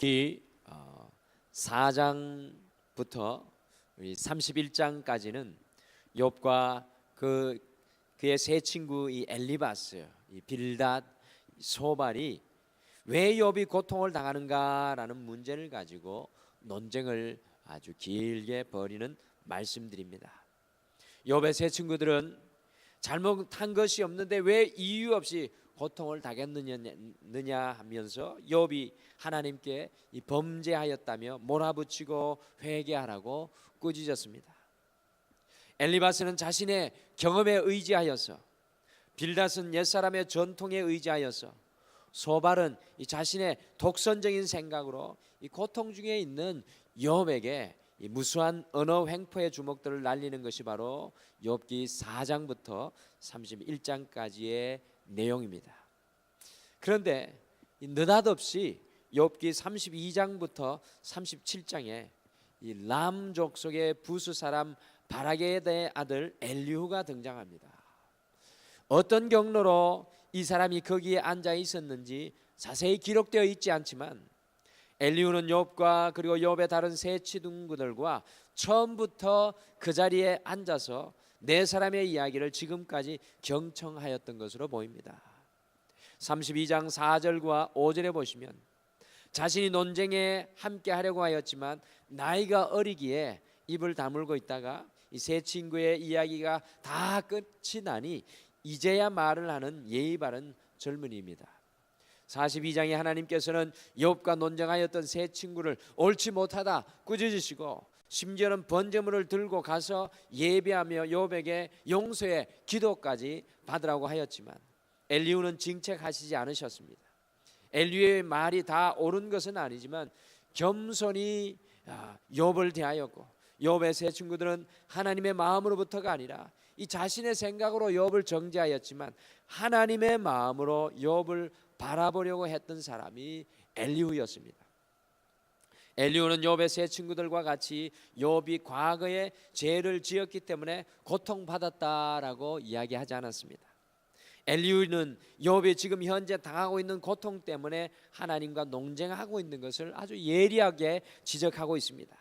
욥기 4장부터 31장까지는 욥과 그의 세 친구 이 엘리바스, 이 빌닷, 소발이 왜 욥이 고통을 당하는가라는 문제를 가지고 논쟁을 아주 길게 벌이는 말씀들입니다. 욥의 세 친구들은 잘못한 것이 없는데 왜 이유 없이 고통을 당했느냐 하면서 욥이 하나님께 범죄하였다며 몰아붙이고 회개하라고 꾸짖었습니다. 엘리바스는 자신의 경험에 의지하여서, 빌닷은 옛사람의 전통에 의지하여서, 소발은 자신의 독선적인 생각으로 이 고통 중에 있는 욥에게 이 무수한 언어 횡포의 주먹들을 날리는 것이 바로 욥기 4장부터 31장까지의 내용입니다. 그런데 느닷없이 욥기 32장부터 37장에 이 람 족속의 부수 사람 바라게의 아들 엘리후가 등장합니다. 어떤 경로로 이 사람이 거기에 앉아 있었는지 자세히 기록되어 있지 않지만 엘리후는 욥과 그리고 욥의 다른 세 친구들과 처음부터 그 자리에 앉아서 네 사람의 이야기를 지금까지 경청하였던 것으로 보입니다. 32장 4절과 5절에 보시면 자신이 논쟁에 함께 하려고 하였지만 나이가 어리기에 입을 다물고 있다가 이 세 친구의 이야기가 다 끝이 나니 이제야 말을 하는 예의 바른 젊은이입니다. 42장에 하나님께서는 욥과 논쟁하였던 세 친구를 옳지 못하다 꾸짖으시고 심지어는 번제물을 들고 가서 예배하며 욥에게 용서의 기도까지 받으라고 하였지만 엘리후는 징책하시지 않으셨습니다. 엘리후의 말이 다 옳은 것은 아니지만 겸손히 욥을 대하였고 욥의 세 친구들은 하나님의 마음으로부터가 아니라 이 자신의 생각으로 욥을 정죄하였지만 하나님의 마음으로 욥을 바라보려고 했던 사람이 엘리후였습니다. 엘리후는 욥의 세 친구들과 같이 욥이 과거에 죄를 지었기 때문에 고통받았다라고 이야기하지 않았습니다. 엘리후는 욥이 지금 현재 당하고 있는 고통 때문에 하나님과 논쟁하고 있는 것을 아주 예리하게 지적하고 있습니다.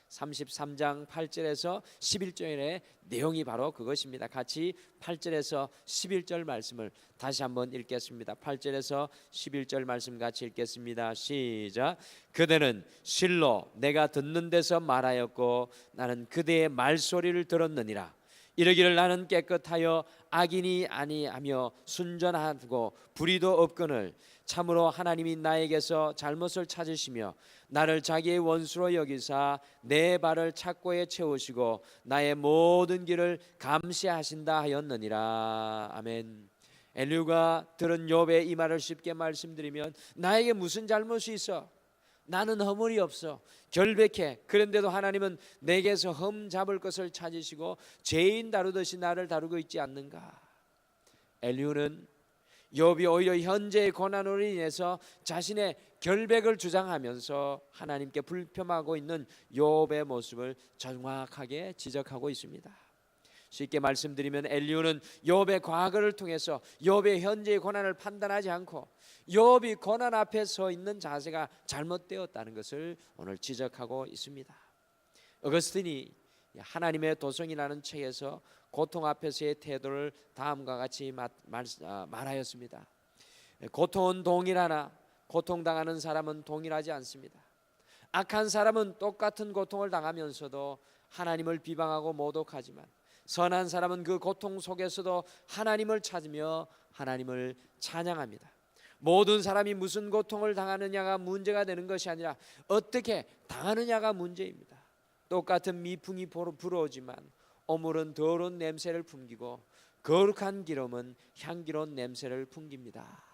33장 8절에서 11절의 내용이 바로 그것입니다. 같이 8절에서 11절 말씀을 다시 한번 읽겠습니다. 8절에서 11절 말씀 같이 읽겠습니다. 시작. 그대는 실로 내가 듣는 데서 말하였고 나는 그대의 말소리를 들었느니라. 이르기를 나는 깨끗하여 악인이 아니하며 순전하고 불의도 없거늘 참으로 하나님이 나에게서 잘못을 찾으시며 나를 자기의 원수로 여기사 내 발을 착고에 채우시고 나의 모든 길을 감시하신다 하였느니라. 아멘. 엘리후가 들은 욥의 이 말을 쉽게 말씀드리면 나에게 무슨 잘못이 있어? 나는 허물이 없어. 결백해. 그런데도 하나님은 내게서 흠 잡을 것을 찾으시고 죄인 다루듯이 나를 다루고 있지 않는가? 엘리후는 욥이 오히려 현재의 고난으로 인해서 자신의 결백을 주장하면서 하나님께 불평하고 있는 욥의 모습을 정확하게 지적하고 있습니다. 쉽게 말씀드리면 엘리후는 욥의 과거를 통해서 욥의 현재의 고난을 판단하지 않고 욥이 고난 앞에 서 있는 자세가 잘못되었다는 것을 오늘 지적하고 있습니다. 어거스틴이 하나님의 도성이라는 책에서 고통 앞에서의 태도를 다음과 같이 말하였습니다. 고통은 동일하나 고통당하는 사람은 동일하지 않습니다. 악한 사람은 똑같은 고통을 당하면서도 하나님을 비방하고 모독하지만 선한 사람은 그 고통 속에서도 하나님을 찾으며 하나님을 찬양합니다. 모든 사람이 무슨 고통을 당하느냐가 문제가 되는 것이 아니라 어떻게 당하느냐가 문제입니다. 똑같은 미풍이 불어오지만 오물은 더러운 냄새를 풍기고 거룩한 기름은 향기로운 냄새를 풍깁니다.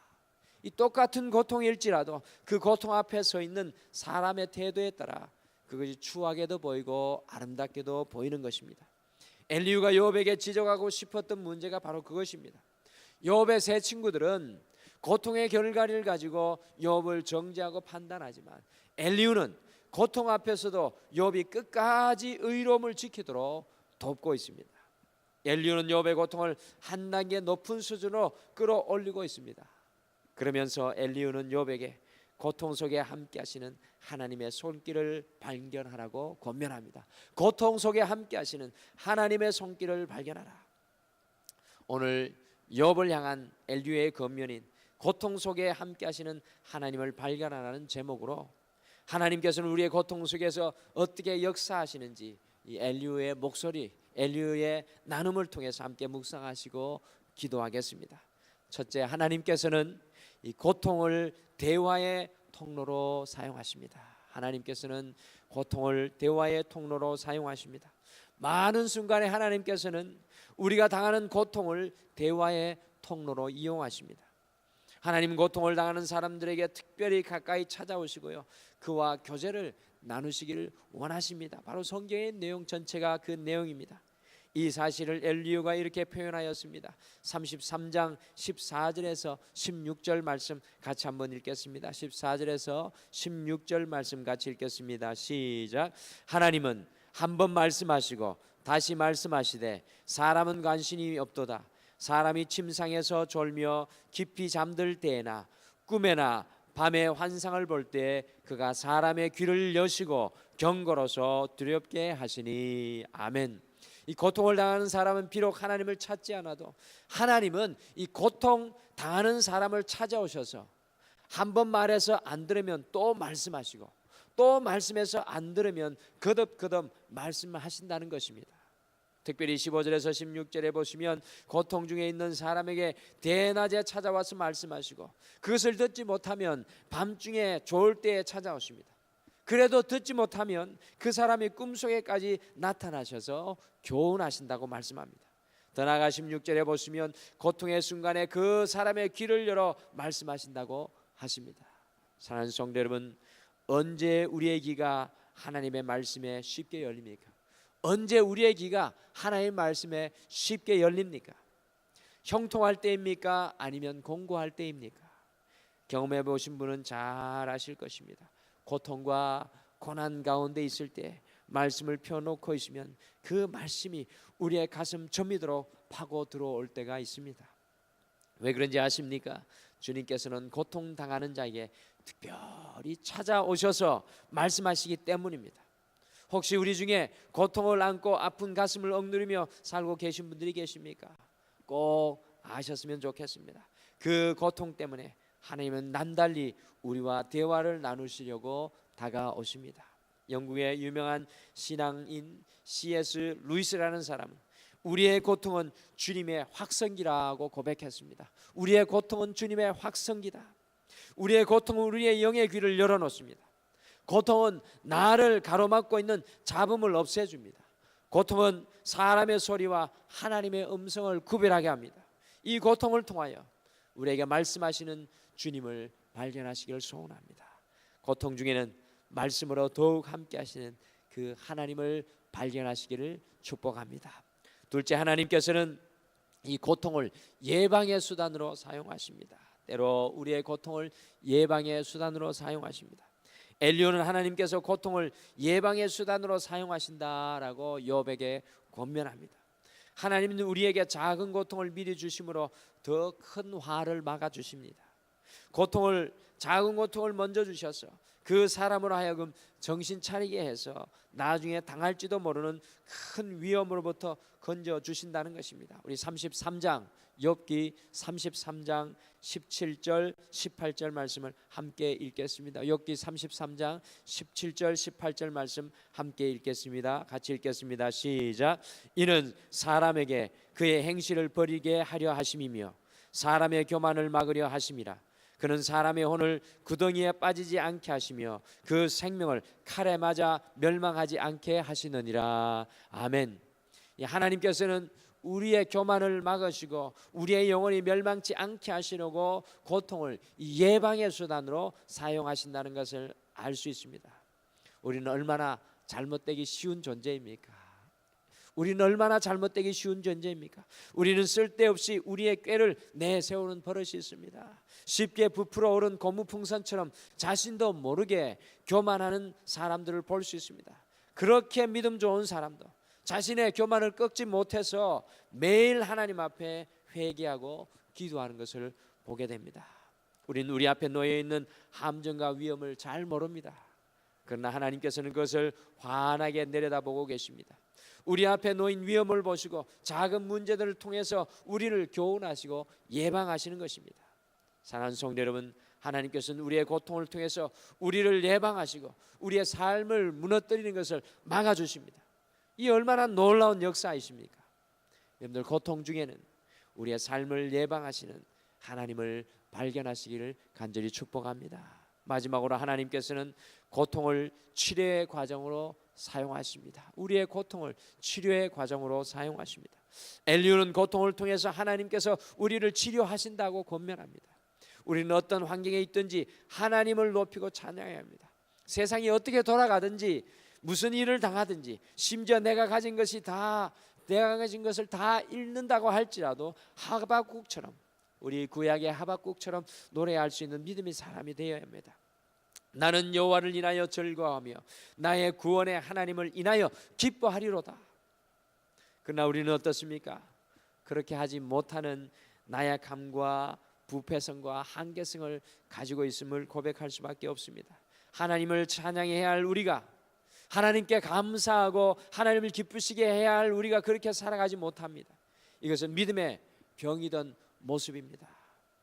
이 똑같은 고통일지라도 그 고통 앞에 서 있는 사람의 태도에 따라 그것이 추하게도 보이고 아름답게도 보이는 것입니다. 엘리후가 욥에게 지적하고 싶었던 문제가 바로 그것입니다. 욥의 세 친구들은 고통의 결과를 가지고 욥을 정죄하고 판단하지만 엘리후는 고통 앞에서도 욥이 끝까지 의로움을 지키도록 돕고 있습니다. 엘리후는 욥의 고통을 한 단계 높은 수준으로 끌어올리고 있습니다. 그러면서 엘리후는 욥에게 고통 속에 함께 하시는 하나님의 손길을 발견하라고 권면합니다. 고통 속에 함께 하시는 하나님의 손길을 발견하라. 오늘 욥을 향한 엘리야의 권면인 고통 속에 함께 하시는 하나님을 발견하라는 제목으로 하나님께서는 우리의 고통 속에서 어떻게 역사하시는지 이 엘리야의 목소리, 엘리야의 나눔을 통해서 함께 묵상하시고 기도하겠습니다. 첫째, 하나님께서는 이 고통을 대화의 통로로 사용하십니다. 하나님께서는 고통을 대화의 통로로 사용하십니다. 많은 순간에 하나님께서는 우리가 당하는 고통을 대화의 통로로 이용하십니다. 하나님 고통을 당하는 사람들에게 특별히 가까이 찾아오시고요, 그와 교제를 나누시기를 원하십니다. 바로 성경의 내용 전체가 그 내용입니다. 이 사실을 엘리야가 이렇게 표현하였습니다. 33장 14절에서 16절 말씀 같이 한번 읽겠습니다. 14절에서 16절 말씀 같이 읽겠습니다. 시작. 하나님은 한 번 말씀하시고 다시 말씀하시되 사람은 관심이 없도다. 사람이 침상에서 졸며 깊이 잠들 때에나 꿈에나 밤에 환상을 볼 때 그가 사람의 귀를 여시고 경고로서 두렵게 하시니. 아멘. 이 고통을 당하는 사람은 비록 하나님을 찾지 않아도 하나님은 이 고통 당하는 사람을 찾아오셔서 한 번 말해서 안 들으면 또 말씀하시고 또 말씀해서 안 들으면 거듭거듭 말씀하신다는 것입니다. 특별히 15절에서 16절에 보시면 고통 중에 있는 사람에게 대낮에 찾아와서 말씀하시고 그것을 듣지 못하면 밤중에 졸 때에 찾아오십니다. 그래도 듣지 못하면 그 사람이 꿈속에까지 나타나셔서 교훈하신다고 말씀합니다. 더 나아가 16절에 보시면 고통의 순간에 그 사람의 귀를 열어 말씀하신다고 하십니다. 사랑하는 성도 여러분, 언제 우리의 귀가 하나님의 말씀에 쉽게 열립니까? 언제 우리의 귀가 하나님의 말씀에 쉽게 열립니까? 형통할 때입니까? 아니면 공고할 때입니까? 경험해 보신 분은 잘 아실 것입니다. 고통과 고난 가운데 있을 때 말씀을 펴놓고 있으면 그 말씀이 우리의 가슴 저미도록 파고 들어올 때가 있습니다. 왜 그런지 아십니까? 주님께서는 고통당하는 자에게 특별히 찾아오셔서 말씀하시기 때문입니다. 혹시 우리 중에 고통을 안고 아픈 가슴을 억누르며 살고 계신 분들이 계십니까? 꼭 아셨으면 좋겠습니다. 그 고통 때문에 하나님은 남달리 우리와 대화를 나누시려고 다가오십니다. 영국의 유명한 신앙인 C.S. 루이스라는 사람은 우리의 고통은 주님의 확성기라고 고백했습니다. 우리의 고통은 주님의 확성기다. 우리의 고통은 우리의 영의 귀를 열어놓습니다. 고통은 나를 가로막고 있는 잡음을 없애줍니다. 고통은 사람의 소리와 하나님의 음성을 구별하게 합니다. 이 고통을 통하여 우리에게 말씀하시는 주님을 발견하시기를 소원합니다. 고통 중에는 말씀으로 더욱 함께 하시는 그 하나님을 발견하시기를 축복합니다. 둘째, 하나님께서는 이 고통을 예방의 수단으로 사용하십니다. 때로 우리의 고통을 예방의 수단으로 사용하십니다. 엘리야는 하나님께서 고통을 예방의 수단으로 사용하신다라고 욥에게 권면합니다. 하나님은 우리에게 작은 고통을 미리 주심으로 더 큰 화를 막아 주십니다. 작은 고통을 먼저 주셔서 그 사람으로 하여금 정신 차리게 해서 나중에 당할지도 모르는 큰 위험으로부터 건져 주신다는 것입니다. 우리 33장 욥기 33장 17절 18절 말씀을 함께 읽겠습니다. 욥기 33장 17절 18절 말씀 함께 읽겠습니다. 같이 읽겠습니다. 시작. 이는 사람에게 그의 행실을 버리게 하려 하심이며 사람의 교만을 막으려 하심이라. 그는 사람의 혼을 구덩이에 빠지지 않게 하시며 그 생명을 칼에 맞아 멸망하지 않게 하시느니라. 아멘. 하나님께서는 우리의 교만을 막으시고 우리의 영혼이 멸망치 않게 하시려고 고통을 예방의 수단으로 사용하신다는 것을 알 수 있습니다. 우리는 얼마나 잘못되기 쉬운 존재입니까? 우리는 얼마나 잘못되기 쉬운 존재입니까? 우리는 쓸데없이 우리의 꾀를 내세우는 버릇이 있습니다. 쉽게 부풀어 오른 고무풍선처럼 자신도 모르게 교만하는 사람들을 볼 수 있습니다. 그렇게 믿음 좋은 사람도 자신의 교만을 꺾지 못해서 매일 하나님 앞에 회개하고 기도하는 것을 보게 됩니다. 우리는 우리 앞에 놓여 있는 함정과 위험을 잘 모릅니다. 그러나 하나님께서는 그것을 환하게 내려다보고 계십니다. 우리 앞에 놓인 위험을 보시고 작은 문제들을 통해서 우리를 교훈하시고 예방하시는 것입니다. 사랑하는 성도 여러분, 하나님께서는 우리의 고통을 통해서 우리를 예방하시고 우리의 삶을 무너뜨리는 것을 막아주십니다. 이 얼마나 놀라운 역사이십니까? 여러분들, 고통 중에는 우리의 삶을 예방하시는 하나님을 발견하시기를 간절히 축복합니다. 마지막으로 하나님께서는 고통을 치료의 과정으로 사용하십니다. 우리의 고통을 치료의 과정으로 사용하십니다. 엘리후는 고통을 통해서 하나님께서 우리를 치료하신다고 권면합니다. 우리는 어떤 환경에 있든지 하나님을 높이고 찬양해야 합니다. 세상이 어떻게 돌아가든지 무슨 일을 당하든지 심지어 내가 가진 것을 다 잃는다고 할지라도 하박국처럼, 우리 구약의 하박국처럼 노래할 수 있는 믿음의 사람이 되어야 합니다. 나는 여호와를 인하여 즐거워하며 나의 구원의 하나님을 인하여 기뻐하리로다. 그러나 우리는 어떻습니까? 그렇게 하지 못하는 나약함과 부패성과 한계성을 가지고 있음을 고백할 수밖에 없습니다. 하나님을 찬양해야 할 우리가, 하나님께 감사하고 하나님을 기쁘시게 해야 할 우리가 그렇게 살아가지 못합니다. 이것은 믿음의 병이던 모습입니다.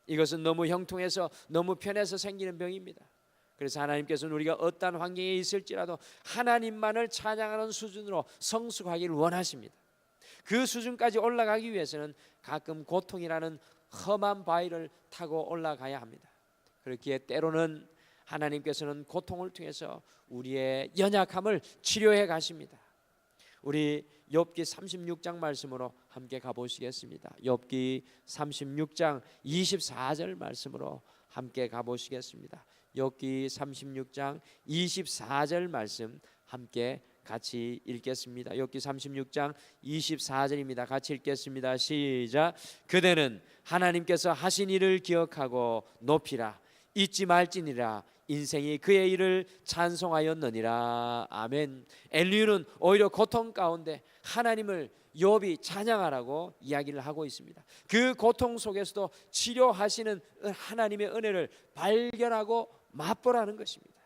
이것은 너무 형통해서 너무 편해서 생기는 병입니다. 그래서 하나님께서는 우리가 어떠한 환경에 있을지라도 하나님만을 찬양하는 수준으로 성숙하기를 원하십니다. 그 수준까지 올라가기 위해서는 가끔 고통이라는 험한 바위를 타고 올라가야 합니다. 그렇기에 때로는 하나님께서는 고통을 통해서 우리의 연약함을 치료해 가십니다. 우리 욥기 36장 말씀으로 함께 가보시겠습니다. 욥기 36장 24절 말씀으로 함께 가보시겠습니다. 욥기 36장 24절 말씀 함께 같이 읽겠습니다. 욥기 36장 24절입니다. 같이 읽겠습니다. 시작. 그대는 하나님께서 하신 일을 기억하고 높이라. 잊지 말지니라. 인생이 그의 일을 찬송하였느니라. 아멘. 엘리후는 오히려 고통 가운데 하나님을 욥이 찬양하라고 이야기를 하고 있습니다. 그 고통 속에서도 치료하시는 하나님의 은혜를 발견하고 맛보라는 것입니다.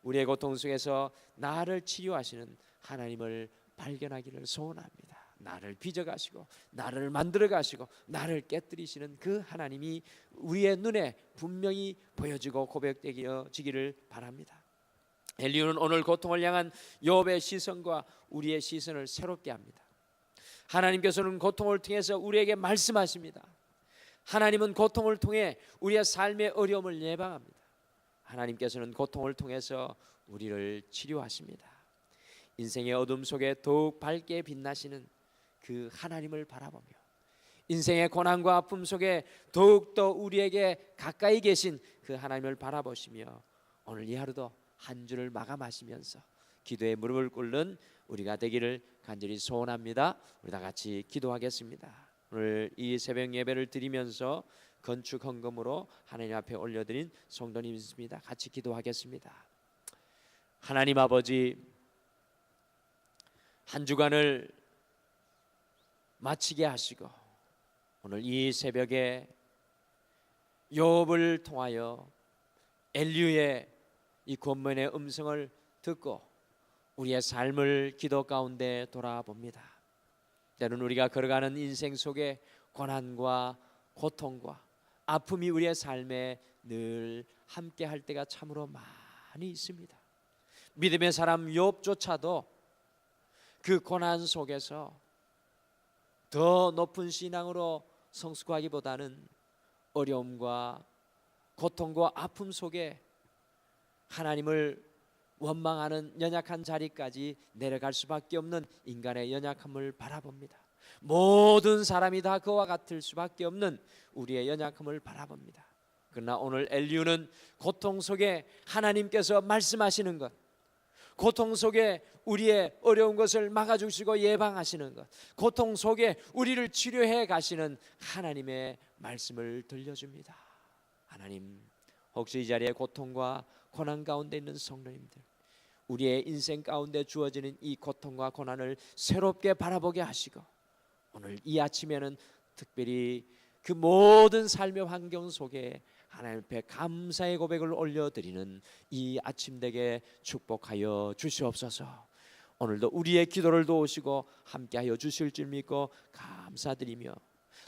우리의 고통 속에서 나를 치료하시는 하나님을 발견하기를 소원합니다. 나를 빚어가시고 나를 만들어가시고 나를 깨뜨리시는 그 하나님이 우리의 눈에 분명히 보여지고 고백되어지기를 바랍니다. 엘리후는 오늘 고통을 향한 욥의 시선과 우리의 시선을 새롭게 합니다. 하나님께서는 고통을 통해서 우리에게 말씀하십니다. 하나님은 고통을 통해 우리의 삶의 어려움을 예방합니다. 하나님께서는 고통을 통해서 우리를 치료하십니다. 인생의 어둠 속에 더욱 밝게 빛나시는 그 하나님을 바라보며 인생의 고난과 아픔 속에 더욱더 우리에게 가까이 계신 그 하나님을 바라보시며 오늘 이 하루도 한 주를 마감하시면서 기도에 무릎을 꿇는 우리가 되기를 간절히 소원합니다. 우리 다 같이 기도하겠습니다. 오늘 이 새벽 예배를 드리면서 건축 헌금으로 하나님 앞에 올려드린 성도님 있습니다. 같이 기도하겠습니다. 하나님 아버지, 한 주간을 마치게 하시고 오늘 이 새벽에 욥을 통하여 엘리후의 이 권면의 음성을 듣고 우리의 삶을 기도 가운데 돌아봅니다. 때로는 우리가 걸어가는 인생 속에 고난과 고통과 아픔이 우리의 삶에 늘 함께 할 때가 참으로 많이 있습니다. 믿음의 사람 욥조차도 그 고난 속에서 더 높은 신앙으로 성숙하기보다는 어려움과 고통과 아픔 속에 하나님을 원망하는 연약한 자리까지 내려갈 수밖에 없는 인간의 연약함을 바라봅니다. 모든 사람이 다 그와 같을 수밖에 없는 우리의 연약함을 바라봅니다. 그러나 오늘 엘리후는 고통 속에 하나님께서 말씀하시는 것, 고통 속에 우리의 어려운 것을 막아주시고 예방하시는 것, 고통 속에 우리를 치료해 가시는 하나님의 말씀을 들려줍니다. 하나님, 혹시 이 자리에 고통과 고난 가운데 있는 성도님들, 우리의 인생 가운데 주어지는 이 고통과 고난을 새롭게 바라보게 하시고 오늘 이 아침에는 특별히 그 모든 삶의 환경 속에 하나님 앞에 감사의 고백을 올려드리는 이 아침 되게 축복하여 주시옵소서. 오늘도 우리의 기도를 도우시고 함께하여 주실 줄 믿고 감사드리며,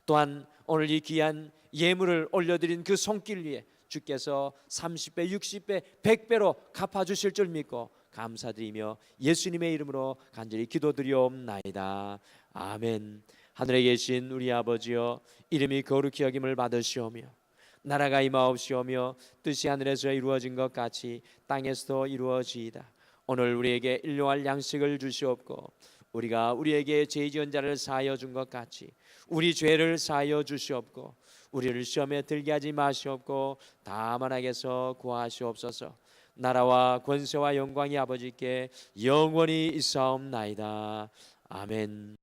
또한 오늘 이 귀한 예물을 올려드린 그 손길 위에 주께서 30배, 60배, 100배로 갚아주실 줄 믿고 감사드리며 예수님의 이름으로 간절히 기도드리옵나이다. 아멘. 하늘에 계신 우리 아버지여, 이름이 거룩히 여김을 받으시오며 나라가 임하옵시오며 뜻이 하늘에서 이루어진 것 같이 땅에서도 이루어지이다. 오늘 우리에게 일용할 양식을 주시옵고 우리가 우리에게 죄 지은 자를 사하여 준 것 같이 우리 죄를 사하여 주시옵고 우리를 시험에 들게 하지 마시옵고 다만 악에서 구하시옵소서. 나라와 권세와 영광이 아버지께 영원히 있사옵나이다. 아멘.